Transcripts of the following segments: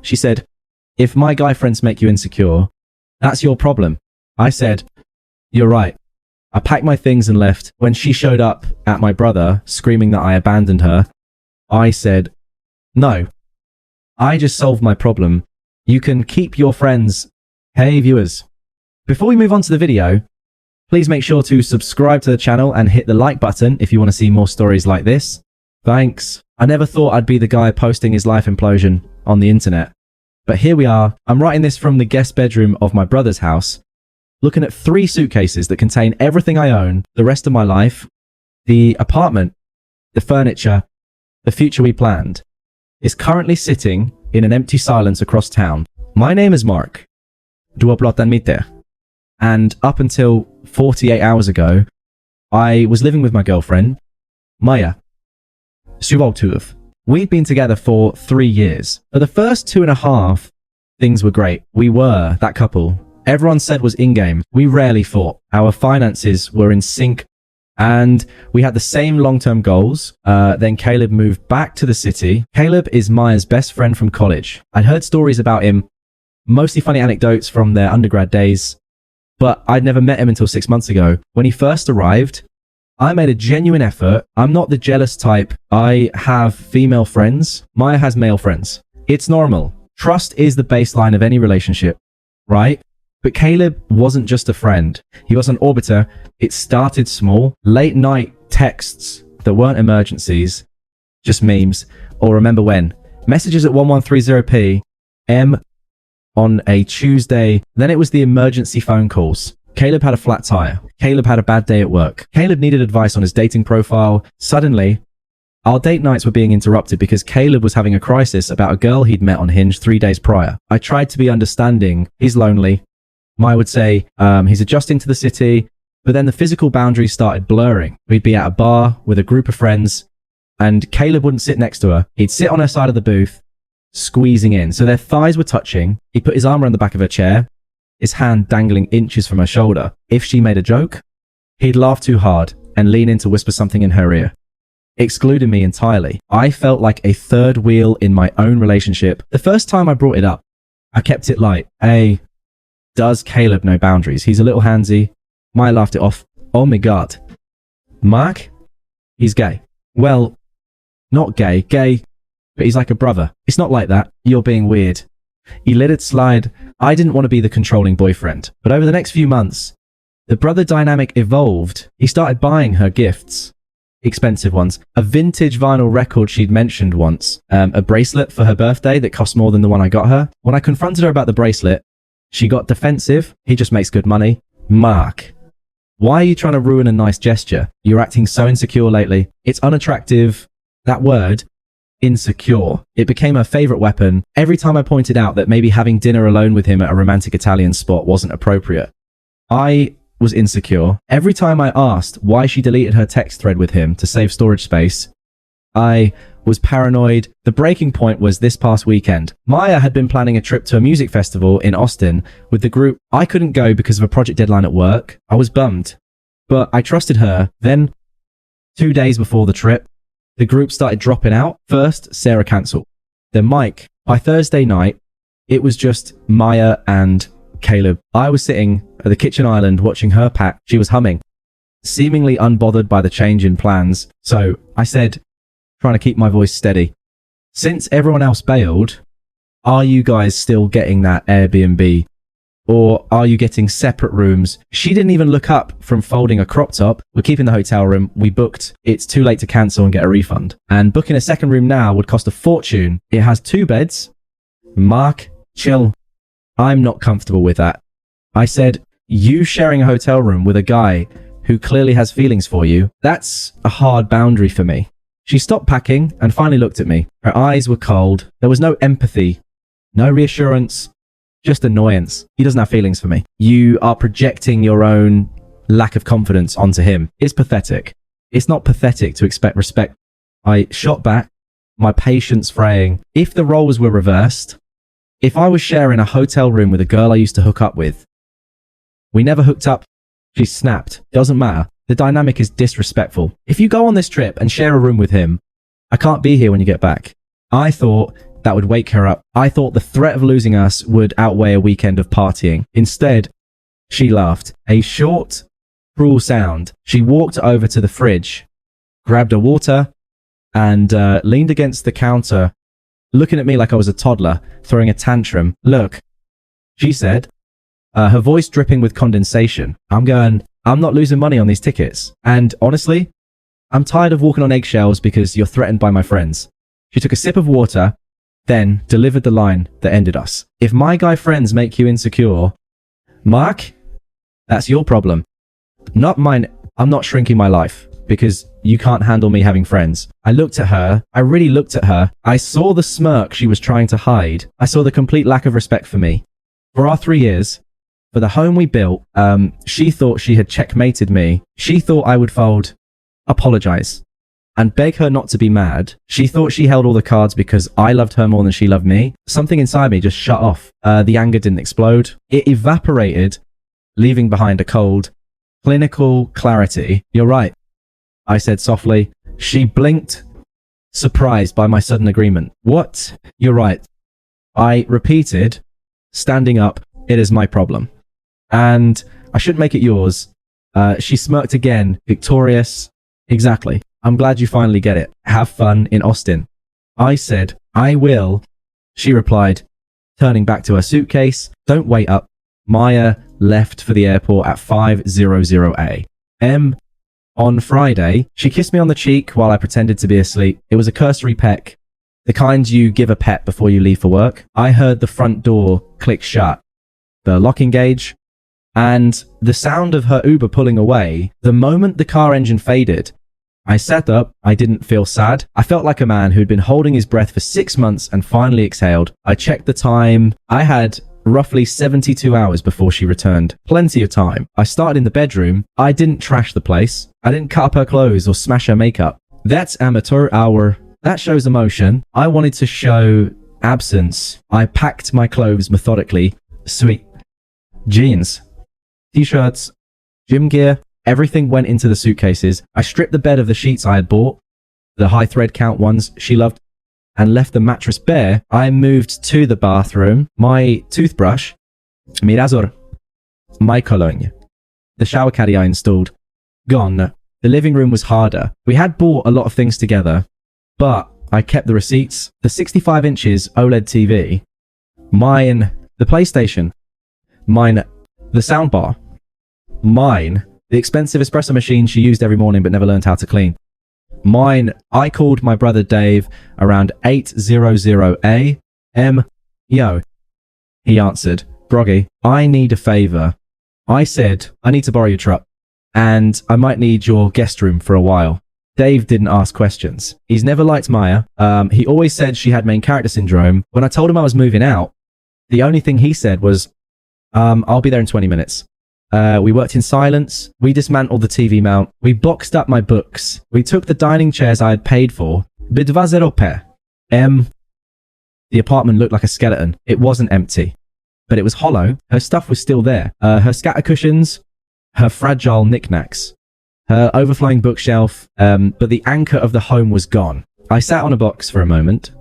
She said, if my guy friends make you insecure, that's your problem. I said, you're right. I packed my things and left. When she showed up at my brother, screaming that I abandoned her, I said, no, I just solved my problem. You can keep your friends. Hey viewers, before we move on to the video, please make sure to subscribe to the channel and hit the like button if you want to see more stories like this. Thanks. I never thought I'd be the guy posting his life implosion on the internet. But here we are. I'm writing this from the guest bedroom of my brother's house, looking at 3 suitcases that contain everything I own, the rest of my life, the apartment, the furniture, the future we planned, is currently sitting in an empty silence across town. My name is Mark. Duoplotanmite. And up until 48 hours ago, I was living with my girlfriend, Maya Suvoltuv. We'd been together for 3 years. For the first 2.5, things were great. We were that couple everyone said was in-game. We rarely fought. Our finances were in sync, and we had the same long-term goals. Then Caleb moved back to the city. Caleb is Maya's best friend from college. I'd heard stories about him, mostly funny anecdotes from their undergrad days, but I'd never met him until 6 months ago. When he first arrived, I made a genuine effort. I'm not the jealous type. I have female friends. Maya has male friends. It's normal. Trust is the baseline of any relationship, right? But Caleb wasn't just a friend. He was an orbiter. It started small. Late night texts that weren't emergencies, just memes, or remember when. Messages at 1130 p.m. on a Tuesday. Then it was the emergency phone calls. Caleb had a flat tire. Caleb had a bad day at work. Caleb needed advice on his dating profile. Suddenly, our date nights were being interrupted because Caleb was having a crisis about a girl he'd met on Hinge 3 days prior. I tried to be understanding. He's lonely. Maya would say he's adjusting to the city, but then the physical boundaries started blurring. We'd be at a bar with a group of friends, and Caleb wouldn't sit next to her. He'd sit on her side of the booth, squeezing in. So their thighs were touching. He put his arm around the back of her chair, his hand dangling inches from her shoulder. If she made a joke, he'd laugh too hard and lean in to whisper something in her ear, excluding me entirely. I felt like a third wheel in my own relationship. The first time I brought it up, I kept it light. Hey, does Caleb know boundaries? He's a little handsy. Maya laughed it off. Oh my god. Mark? He's gay. Well, not gay. Gay, but he's like a brother. It's not like that. You're being weird. He let it slide. I didn't want to be the controlling boyfriend. But over the next few months, the brother dynamic evolved. He started buying her gifts. Expensive ones. A vintage vinyl record she'd mentioned once. A bracelet for her birthday that cost more than the one I got her. When I confronted her about the bracelet, she got defensive. He just makes good money. Mark, why are you trying to ruin a nice gesture? You're acting so insecure lately. It's unattractive. That word, insecure. It became her favorite weapon. Every time I pointed out that maybe having dinner alone with him at a romantic Italian spot wasn't appropriate, I was insecure. Every time I asked why she deleted her text thread with him to save storage space, I was paranoid. The breaking point was this past weekend. Maya had been planning a trip to a music festival in Austin with the group. I couldn't go because of a project deadline at work. I was bummed, but I trusted her. Then, 2 days before the trip, the group started dropping out. First, Sarah cancelled. Then Mike. By Thursday night, it was just Maya and Caleb. I was sitting at the kitchen island watching her pack. She was humming, seemingly unbothered by the change in plans. So I said, trying to keep my voice steady, since everyone else bailed, are you guys still getting that Airbnb? Or are you getting separate rooms? She didn't even look up from folding a crop top. We're keeping the hotel room. We booked. It's too late to cancel and get a refund. And booking a second room now would cost a fortune. It has 2 beds. Mark, chill. I'm not comfortable with that. I said, you sharing a hotel room with a guy who clearly has feelings for you, that's a hard boundary for me. She stopped packing and finally looked at me. Her eyes were cold. There was no empathy, no reassurance, just annoyance. He doesn't have feelings for me. You are projecting your own lack of confidence onto him. It's pathetic. It's not pathetic to expect respect. I shot back, my patience fraying. If the roles were reversed, if I was sharing a hotel room with a girl I used to hook up with, we never hooked up, she snapped. Doesn't matter. The dynamic is disrespectful. If you go on this trip and share a room with him, I can't be here when you get back. I thought that would wake her up. I thought the threat of losing us would outweigh a weekend of partying. Instead, she laughed. A short, cruel sound. She walked over to the fridge, grabbed a water, and leaned against the counter, looking at me like I was a toddler, throwing a tantrum. Look, she said, her voice dripping with condensation. I'm not losing money on these tickets. And honestly, I'm tired of walking on eggshells because you're threatened by my friends. She took a sip of water, then delivered the line that ended us. If my guy friends make you insecure, Mark, that's your problem. Not mine. I'm not shrinking my life because you can't handle me having friends. I looked at her. I really looked at her. I saw the smirk she was trying to hide. I saw the complete lack of respect for me. For our 3 years, for the home we built, she thought she had checkmated me. She thought I would fold, apologize, and beg her not to be mad. She thought she held all the cards because I loved her more than she loved me. Something inside me just shut off. The anger didn't explode. It evaporated, leaving behind a cold, clinical clarity. You're right, I said softly. She blinked, surprised by my sudden agreement. What? You're right, I repeated, standing up. It is my problem. And I shouldn't make it yours. She smirked again, victorious. Exactly. I'm glad you finally get it. Have fun in Austin. I said, I will. She replied, turning back to her suitcase. Don't wait up. Maya left for the airport at 5:00 a.m. On Friday, she kissed me on the cheek while I pretended to be asleep. It was a cursory peck, the kind you give a pet before you leave for work. I heard the front door click shut, the locking gauge, and the sound of her Uber pulling away. The moment the car engine faded, I sat up. I didn't feel sad. I felt like a man who'd been holding his breath for 6 months and finally exhaled. I checked the time. I had roughly 72 hours before she returned. Plenty of time. I started in the bedroom. I didn't trash the place. I didn't cut up her clothes or smash her makeup. That's amateur hour. That shows emotion. I wanted to show absence. I packed my clothes methodically. Sweet. Jeans, t-shirts, gym gear, everything went into the suitcases. I stripped the bed of the sheets I had bought, the high thread count ones she loved, and left the mattress bare. I moved to the bathroom, my toothbrush, mi razor, my cologne, the shower caddy I installed, gone. The living room was harder. We had bought a lot of things together, but I kept the receipts, the 65 inches OLED TV, mine, the PlayStation, mine, the soundbar, mine, the expensive espresso machine she used every morning but never learned how to clean. Mine. I called my brother Dave around 8:00 a.m. Yo. He answered, Groggy, I need a favor. I said, I need to borrow your truck, and I might need your guest room for a while. Dave didn't ask questions. He's never liked Maya. He always said she had main character syndrome. When I told him I was moving out, the only thing he said was, I'll be there in 20 minutes. We worked in silence. We dismantled the TV mount. We boxed up my books. We took the dining chairs I had paid for. The apartment looked like a skeleton. It wasn't empty, but it was hollow. Her stuff was still there. Her scatter cushions, her fragile knickknacks, her overflowing bookshelf, but the anchor of the home was gone. I sat on a box for a moment,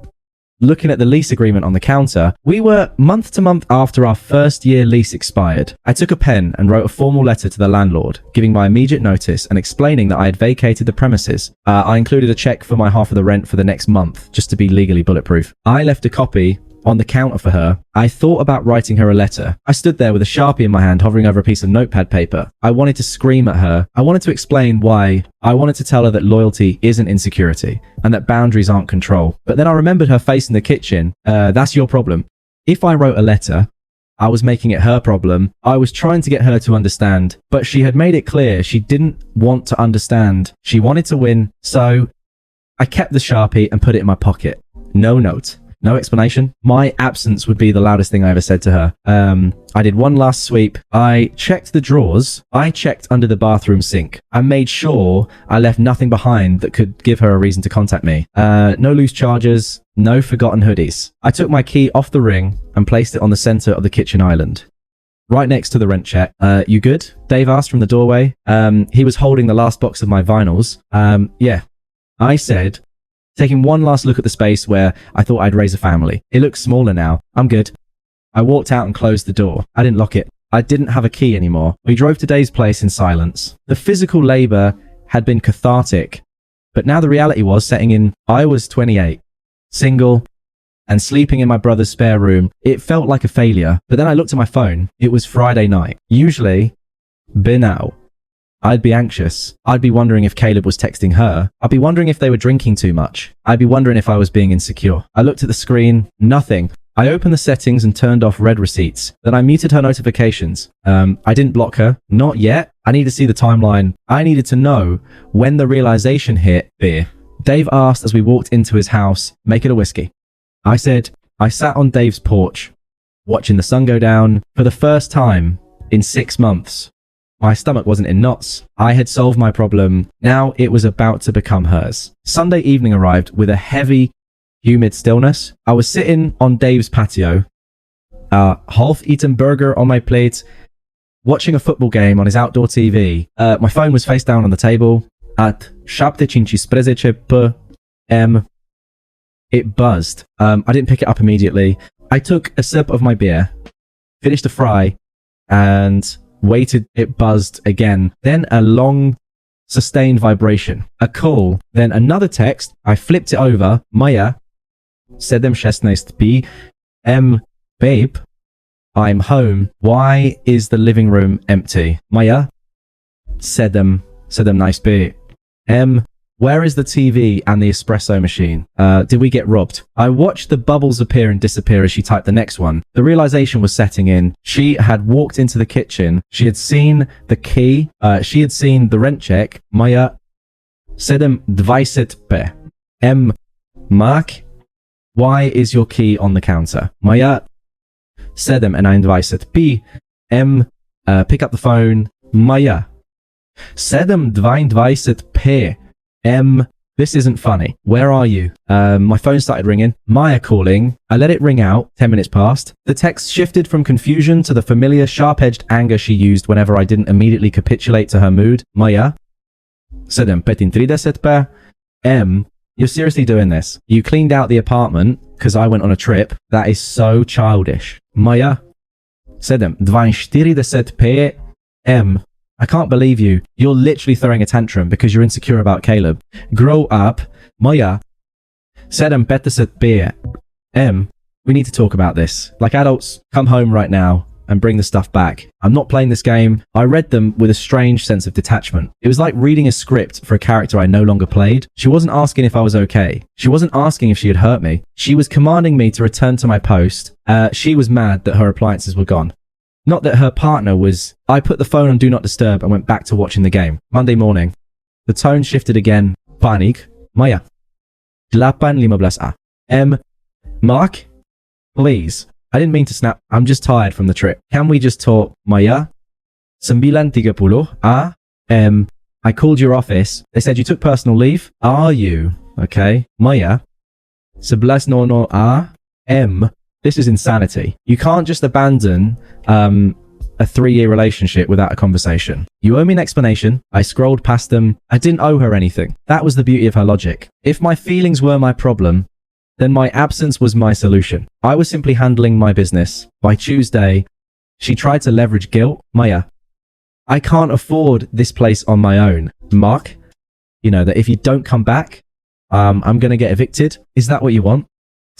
looking at the lease agreement on the counter. We were month to month after our first year lease expired. I took a pen and wrote a formal letter to the landlord, giving my immediate notice and explaining that I had vacated the premises. I included a check for my half of the rent for the next month, just to be legally bulletproof. I left a copy on the counter for her. I thought about writing her a letter. I stood there with a Sharpie in my hand, hovering over a piece of notepad paper. I wanted to scream at her. I wanted to explain why. I wanted to tell her that loyalty isn't insecurity and that boundaries aren't control. But then I remembered her face in the kitchen. That's your problem. If I wrote a letter, I was making it her problem. I was trying to get her to understand, but she had made it clear she didn't want to understand. She wanted to win. So I kept the Sharpie and put it in my pocket. No note. No explanation. My absence would be the loudest thing I ever said to her. I did one last sweep. I checked the drawers. I checked under the bathroom sink. I made sure I left nothing behind that could give her a reason to contact me. No loose chargers, no forgotten hoodies. I took my key off the ring and placed it on the center of the kitchen island, right next to the rent check. You good? Dave asked from the doorway. He was holding the last box of my vinyls. Yeah. I said, taking one last look at the space where I thought I'd raise a family. It looks smaller now. I'm good. I walked out and closed the door. I didn't lock it. I didn't have a key anymore. We drove to Dave's place in silence. The physical labor had been cathartic, but now the reality was setting in. I was 28, single, and sleeping in my brother's spare room. It felt like a failure, but then I looked at my phone. It was Friday night. Usually, now, I'd be anxious. I'd be wondering if Caleb was texting her. I'd be wondering if they were drinking too much. I'd be wondering if I was being insecure. I looked at the screen. Nothing. I opened the settings and turned off read receipts. Then I muted her notifications. I didn't block her. Not yet. I need to see the timeline. I needed to know when the realization hit. Beer. Dave asked as we walked into his house, make it a whiskey. I said, I sat on Dave's porch, watching the sun go down for the first time in 6 months. My stomach wasn't in knots. I had solved my problem. Now it was about to become hers. Sunday evening arrived with a heavy, humid stillness. I was sitting on Dave's patio, a half-eaten burger on my plate, watching a football game on his outdoor TV. My phone was face down on the table. At 7:15 p.m. It buzzed. I didn't pick it up immediately. I took a sip of my beer, finished a fry, and waited. It buzzed again. Then a long, sustained vibration. A call. Then another text. I flipped it over. Maya, 7:16 p.m. Babe, I'm home. Why is the living room empty? Maya, 7:17 p.m. Where is the TV and the espresso machine? Did we get robbed? I watched the bubbles appear and disappear as she typed the next one. The realization was setting in. She had walked into the kitchen. She had seen the key. She had seen the rent check. Maya, 7:20 p.m. Mark, why is your key on the counter? Maya, 7:20 p.m. Pick up the phone. Maya, 7:20 p.m. This isn't funny. Where are you? My phone started ringing. Maya calling. I let it ring out. 10 minutes passed. The text shifted from confusion to the familiar sharp-edged anger she used whenever I didn't immediately capitulate to her mood. Maya, 7:30 p.m. You're seriously doing this? You cleaned out the apartment because I went on a trip. That is so childish. Maya, 7:40 p.m. I can't believe you. You're literally throwing a tantrum because you're insecure about Caleb. Grow up. Maya, 7:40 p.m. We need to talk about this. Like adults, come home right now and bring the stuff back. I'm not playing this game. I read them with a strange sense of detachment. It was like reading a script for a character I no longer played. She wasn't asking if I was okay. She wasn't asking if she had hurt me. She was commanding me to return to my post. She was mad that her appliances were gone. Not that her partner was. I put the phone on Do Not Disturb and went back to watching the game. Monday morning. The tone shifted again. Panik. Maya. 8:15 a.m. Mark? Please. I didn't mean to snap. I'm just tired from the trip. Can we just talk? Maya? 9:30 a.m. I called your office. They said you took personal leave. Are you? Okay. Maya? 11:00 a.m. This is insanity. You can't just abandon a 3-year relationship without a conversation. You owe me an explanation. I scrolled past them. I didn't owe her anything. That was the beauty of her logic. If my feelings were my problem, then my absence was my solution. I was simply handling my business. By Tuesday, she tried to leverage guilt. Maya, I can't afford this place on my own. Mark, you know that if you don't come back, I'm going to get evicted. Is that what you want?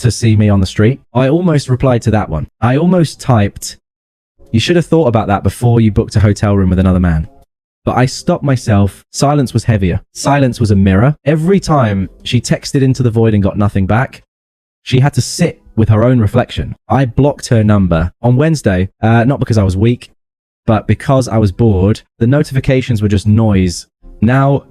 To see me on the street? I almost replied to that one. I almost typed, you should have thought about that before you booked a hotel room with another man. But I stopped myself. Silence was heavier. Silence was a mirror. Every time she texted into the void and got nothing back, she had to sit with her own reflection. I blocked her number. On Wednesday, not because I was weak, but because I was bored. The notifications were just noise. Now,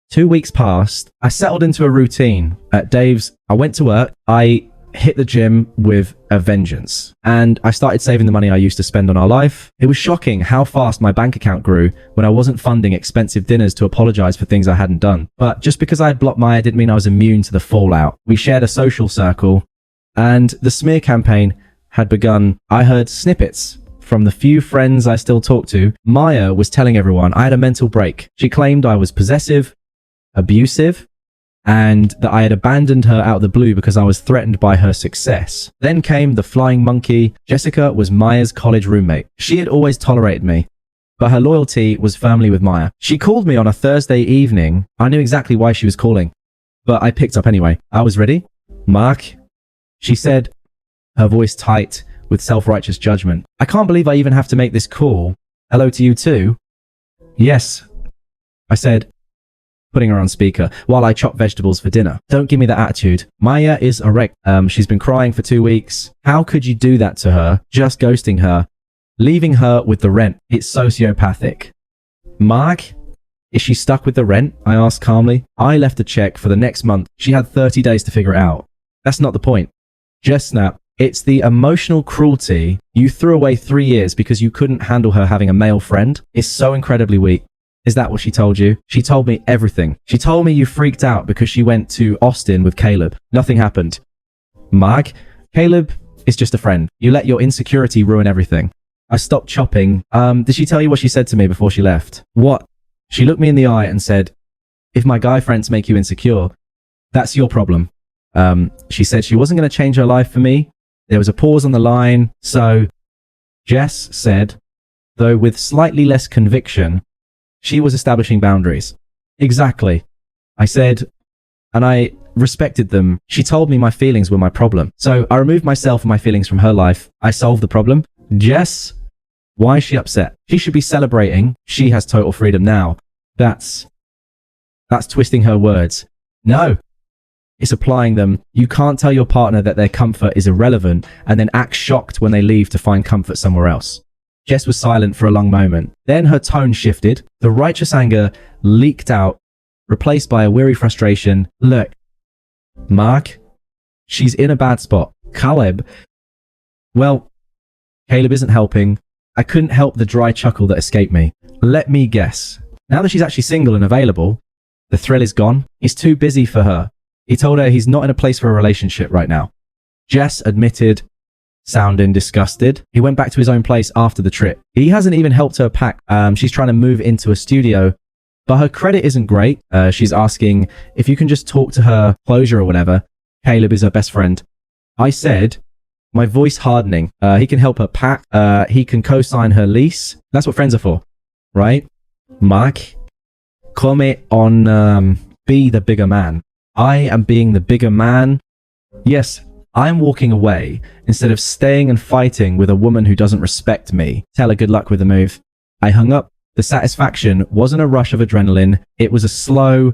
2 weeks passed. I settled into a routine at Dave's. I went to work. I hit the gym with a vengeance. And I started saving the money I used to spend on our life. It was shocking how fast my bank account grew when I wasn't funding expensive dinners to apologize for things I hadn't done. But just because I had blocked Maya didn't mean I was immune to the fallout. We shared a social circle, and the smear campaign had begun. I heard snippets from the few friends I still talk to. Maya was telling everyone I had a mental break. She claimed I was possessive, abusive, and that I had abandoned her out of the blue because I was threatened by her success. Then came the flying monkey. Jessica was Maya's college roommate. She had always tolerated me, but her loyalty was firmly with Maya. She called me on a Thursday evening. I knew exactly why she was calling, but I picked up anyway. I was ready. Mark, she said, her voice tight with self-righteous judgment. I can't believe I even have to make this call. Hello to you too? Yes, I said, putting her on speaker while I chop vegetables for dinner. Don't give me that attitude. Maya is a wreck. She's been crying for 2 weeks. How could you do that to her? Just ghosting her, leaving her with the rent. It's sociopathic. Mark, is she stuck with the rent? I asked calmly. I left a check for the next month. She had 30 days to figure it out. That's not the point. Just snap. It's the emotional cruelty. You threw away 3 years because you couldn't handle her having a male friend. It's so incredibly weak. Is that what she told you? She told me everything. She told me you freaked out because she went to Austin with Caleb. Nothing happened. Mark, Caleb is just a friend. You let your insecurity ruin everything. I stopped chopping. Did she tell you what she said to me before she left? What? She looked me in the eye and said, if my guy friends make you insecure, that's your problem. She said she wasn't going to change her life for me. There was a pause on the line. So Jess said, though with slightly less conviction, she was establishing boundaries. Exactly. I said, and I respected them. She told me my feelings were my problem. So I removed myself and my feelings from her life. I solved the problem. Jess, why is she upset? She should be celebrating. She has total freedom now. That's twisting her words. No, it's applying them. You can't tell your partner that their comfort is irrelevant and then act shocked when they leave to find comfort somewhere else. Jess was silent for a long moment. Then her tone shifted. The righteous anger leaked out, replaced by a weary frustration. Look, Mark, she's in a bad spot. Caleb, well, Caleb isn't helping. I couldn't help the dry chuckle that escaped me. Let me guess. Now that she's actually single and available, the thrill is gone. He's too busy for her. He told her he's not in a place for a relationship right now. Jess admitted, sounding disgusted. He went back to his own place after the trip. He hasn't even helped her pack. She's trying to move into a studio, but her credit isn't great. She's asking if you can just talk to her closure or whatever. Caleb is her best friend. I said, my voice hardening. He can help her pack. He can co-sign her lease. That's what friends are for, right? Mark, come on, be the bigger man. I am being the bigger man. Yes, I'm walking away instead of staying and fighting with a woman who doesn't respect me. Tell her good luck with the move. I hung up. The satisfaction wasn't a rush of adrenaline. It was a slow,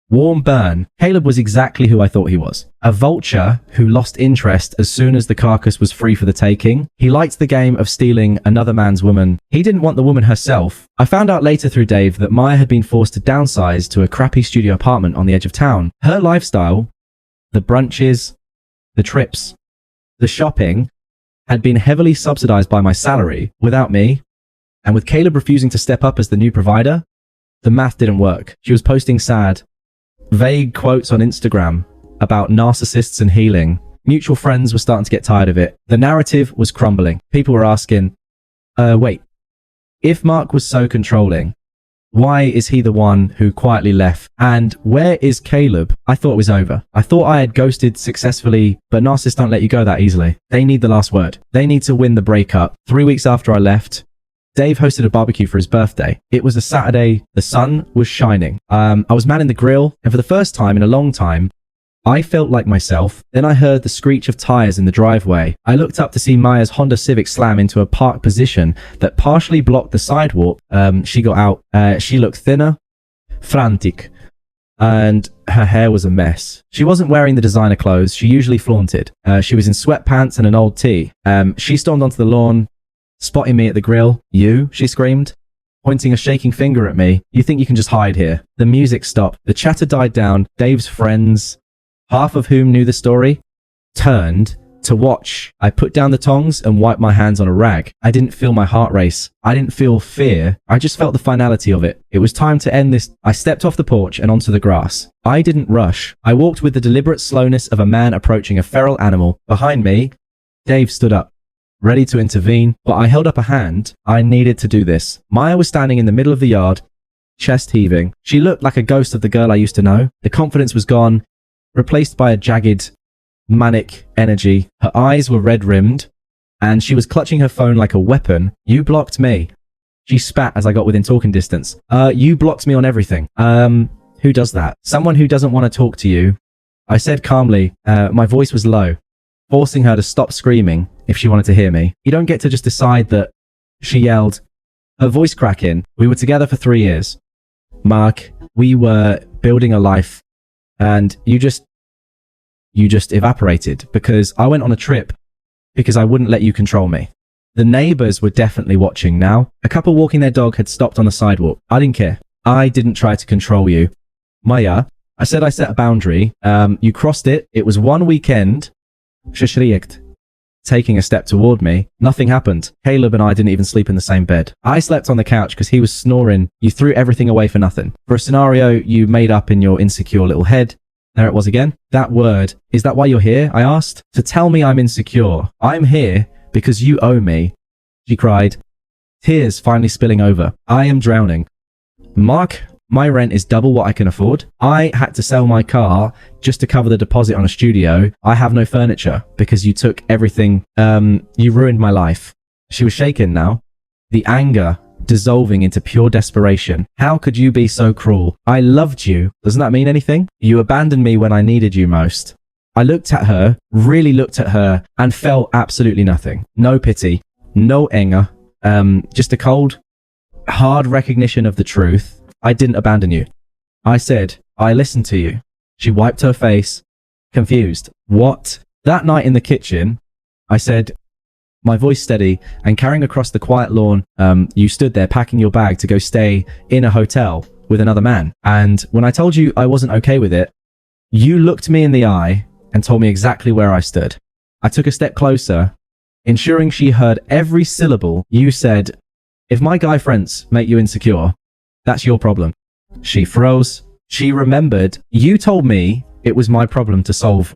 warm burn. Caleb was exactly who I thought he was. A vulture who lost interest as soon as the carcass was free for the taking. He liked the game of stealing another man's woman. He didn't want the woman herself. I found out later through Dave that Maya had been forced to downsize to a crappy studio apartment on the edge of town. Her lifestyle, the brunches, the trips, the shopping, had been heavily subsidized by my salary without me. And with Caleb refusing to step up as the new provider, the math didn't work. She was posting sad, vague quotes on Instagram about narcissists and healing. Mutual friends were starting to get tired of it. The narrative was crumbling. People were asking, wait, if Mark was so controlling, why is he the one who quietly left? And where is Caleb? I thought it was over. I thought I had ghosted successfully, but narcissists don't let you go that easily. They need the last word. They need to win the breakup. 3 weeks after I left, Dave hosted a barbecue for his birthday. It was a Saturday. The sun was shining. I was manning the grill, and for the first time in a long time, I felt like myself. Then I heard the screech of tires in the driveway. I looked up to see Maya's Honda Civic slam into a parked position that partially blocked the sidewalk. She got out. She looked thinner, frantic, and her hair was a mess. She wasn't wearing the designer clothes she usually flaunted. She was in sweatpants and an old tee. She stormed onto the lawn, spotting me at the grill. You, she screamed, pointing a shaking finger at me. You think you can just hide here? The music stopped. The chatter died down. Dave's friends, half of whom knew the story, turned to watch. I put down the tongs and wiped my hands on a rag. I didn't feel my heart race. I didn't feel fear. I just felt the finality of it. It was time to end this. I stepped off the porch and onto the grass. I didn't rush. I walked with the deliberate slowness of a man approaching a feral animal. Behind me, Dave stood up, ready to intervene, but I held up a hand. I needed to do this. Maya was standing in the middle of the yard, chest heaving. She looked like a ghost of the girl I used to know. The confidence was gone, replaced by a jagged, manic energy. Her eyes were red-rimmed, and she was clutching her phone like a weapon. You blocked me. She spat as I got within talking distance. You blocked me on everything. Who does that? Someone who doesn't want to talk to you. I said calmly, my voice was low, forcing her to stop screaming if she wanted to hear me. You don't get to just decide that. She yelled, her voice cracking. We were together for 3 years. Mark, we were building a life, and you just evaporated because I went on a trip because I wouldn't let you control me. The neighbors were definitely watching now. A couple walking their dog had stopped on the sidewalk. I didn't care. I didn't try to control you. Maya, I said I set a boundary. You crossed it. It was one weekend. Shishriekt. Taking a step toward me. Nothing happened. Caleb and I didn't even sleep in the same bed. I slept on the couch because he was snoring. You threw everything away for nothing. For a scenario you made up in your insecure little head. There it was again. That word. Is that why you're here? I asked. To tell me I'm insecure. I'm here because you owe me. She cried. Tears finally spilling over. I am drowning. Mark, my rent is double what I can afford. I had to sell my car just to cover the deposit on a studio. I have no furniture because you took everything. You ruined my life. She was shaken now. The anger dissolving into pure desperation. How could you be so cruel? I loved you. Doesn't that mean anything? You abandoned me when I needed you most. I looked at her, really looked at her, and felt absolutely nothing. No pity, no anger, just a cold, hard recognition of the truth. I didn't abandon you. I said, I listened to you. She wiped her face, confused. What? That night in the kitchen, I said, my voice steady and carrying across the quiet lawn, you stood there packing your bag to go stay in a hotel with another man. And when I told you I wasn't okay with it, you looked me in the eye and told me exactly where I stood. I took a step closer, ensuring she heard every syllable. You said, if my guy friends make you insecure, that's your problem. She froze. She remembered. You told me it was my problem to solve.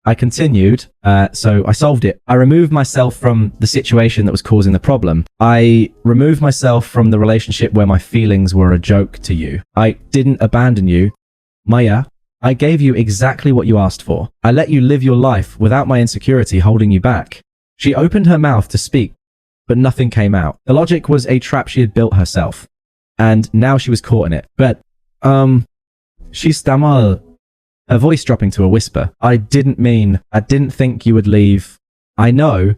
I continued, so I solved it. I removed myself from the situation that was causing the problem. I removed myself from the relationship where my feelings were a joke to you. I didn't abandon you. Maya, I gave you exactly what you asked for. I let you live your life without my insecurity holding you back. She opened her mouth to speak, but nothing came out. The logic was a trap she had built herself, and now she was caught in it. But, she's stammered. Her voice dropping to a whisper. I didn't think you would leave. I know.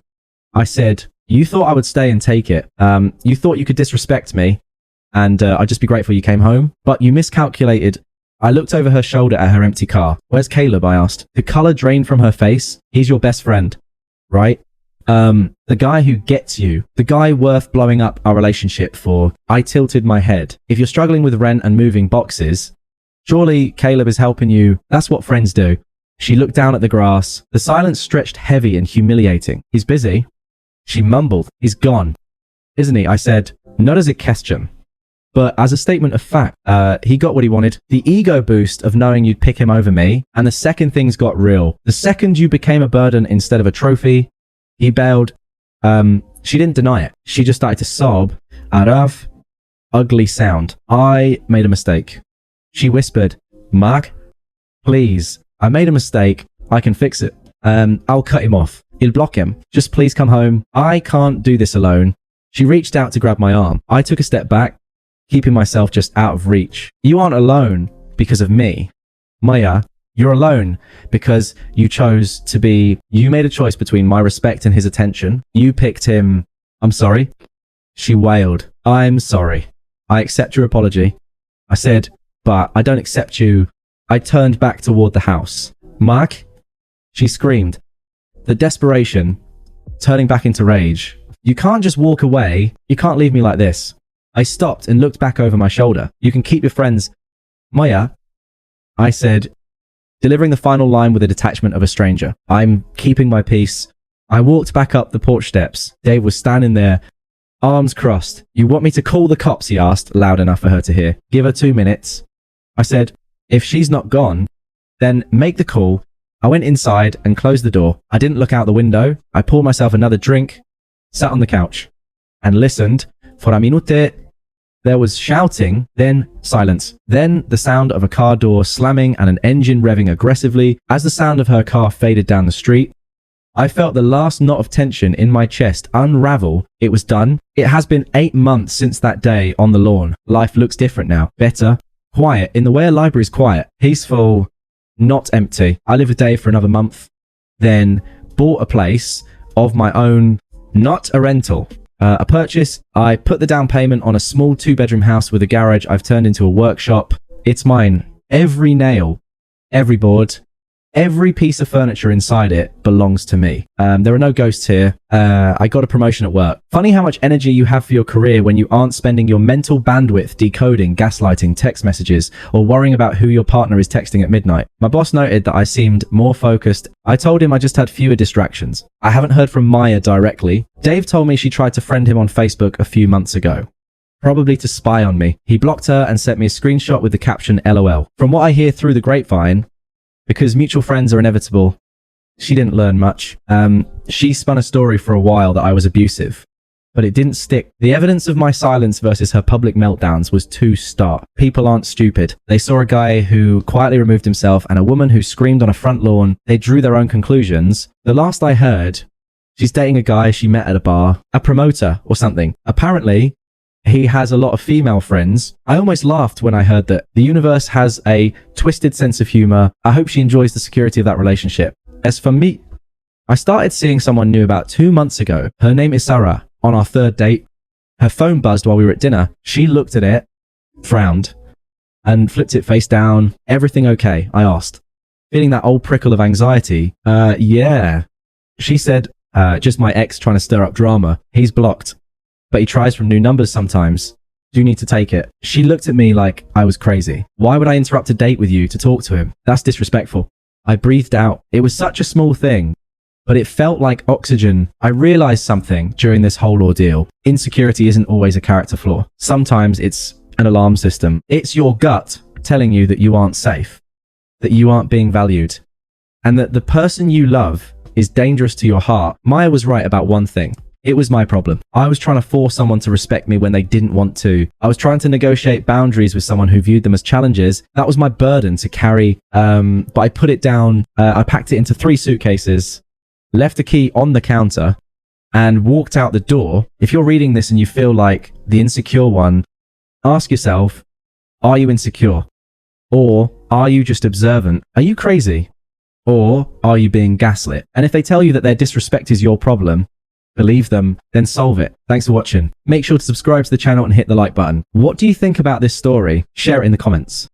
I said, you thought I would stay and take it. You thought you could disrespect me, and I'd just be grateful you came home. But you miscalculated. I looked over her shoulder at her empty car. Where's Caleb? I asked. The color drained from her face. He's your best friend, right? The guy who gets you. The guy worth blowing up our relationship for. I tilted my head. If you're struggling with rent and moving boxes, surely Caleb is helping you. That's what friends do. She looked down at the grass. The silence stretched heavy and humiliating. He's busy. She mumbled. He's gone. Isn't he? I said, not as a question, but as a statement of fact. He got what he wanted. The ego boost of knowing you'd pick him over me. And the second things got real. The second you became a burden instead of a trophy, he bailed. She didn't deny it. She just started to sob. Arav. Ugly sound. I made a mistake. She whispered, Mark, please, I made a mistake. I can fix it. I'll cut him off. You'll block him. Just please come home. I can't do this alone. She reached out to grab my arm. I took a step back, keeping myself just out of reach. You aren't alone because of me. Maya, you're alone because you chose to be... You made a choice between my respect and his attention. You picked him. I'm sorry. She wailed. I'm sorry. I accept your apology. I said, but I don't accept you. I turned back toward the house. Mark? She screamed. The desperation, turning back into rage. You can't just walk away. You can't leave me like this. I stopped and looked back over my shoulder. You can keep your friends. Maya, I said, delivering the final line with a detachment of a stranger. I'm keeping my peace. I walked back up the porch steps. Dave was standing there, arms crossed. You want me to call the cops? He asked, loud enough for her to hear. Give her 2 minutes. I said, if she's not gone, then make the call. I went inside and closed the door. I didn't look out the window. I poured myself another drink, sat on the couch, and listened for a minute There was shouting, then silence, then the sound of a car door slamming and an engine revving aggressively. As the sound of her car faded down the street, I felt the last knot of tension in my chest unravel. It was done. It has been 8 months since that day on the lawn. Life looks different now. Better. Quiet, in the way a library is quiet. Peaceful, not empty. I live with Dave for another month, then bought a place of my own, not a rental. A purchase. I put the down payment on a small 2-bedroom house with a garage I've turned into a workshop. It's mine. Every nail, every board, every piece of furniture inside it belongs to me. There are no ghosts here. I got a promotion at work. Funny how much energy you have for your career when you aren't spending your mental bandwidth decoding, gaslighting, text messages, or worrying about who your partner is texting at midnight. My boss noted that I seemed more focused. I told him I just had fewer distractions. I haven't heard from Maya directly. Dave told me she tried to friend him on Facebook a few months ago, probably to spy on me. He blocked her and sent me a screenshot with the caption LOL. From what I hear through the grapevine, because mutual friends are inevitable, she didn't learn much. She spun a story for a while that I was abusive, but it didn't stick. The evidence of my silence versus her public meltdowns was too stark. People aren't stupid. They saw a guy who quietly removed himself and a woman who screamed on a front lawn. They drew their own conclusions. The last I heard, she's dating a guy she met at a bar, a promoter or something. Apparently, he has a lot of female friends. I almost laughed when I heard that. The universe has a twisted sense of humor. I hope she enjoys the security of that relationship. As for me, I started seeing someone new about 2 months ago. Her name is Sarah. On our 3rd date, her phone buzzed while we were at dinner. She looked at it, frowned, and flipped it face down. Everything okay? I asked, feeling that old prickle of anxiety. Yeah. She said, just my ex trying to stir up drama. He's blocked, but he tries from new numbers sometimes. Do you need to take it? She looked at me like I was crazy. Why would I interrupt a date with you to talk to him? That's disrespectful. I breathed out. It was such a small thing, but it felt like oxygen. I realized something during this whole ordeal. Insecurity isn't always a character flaw. Sometimes it's an alarm system. It's your gut telling you that you aren't safe, that you aren't being valued, and that the person you love is dangerous to your heart. Maya was right about one thing. It was my problem. I was trying to force someone to respect me when they didn't want to. I was trying to negotiate boundaries with someone who viewed them as challenges. That was my burden to carry, but I put it down. I packed it into 3 suitcases, left the key on the counter, and walked out the door. If you're reading this and you feel like the insecure one, ask yourself, are you insecure? Or are you just observant? Are you crazy? Or are you being gaslit? And if they tell you that their disrespect is your problem, believe them, then solve it. Thanks for watching. Make sure to subscribe to the channel and hit the like button. What do you think about this story? Share it in the comments.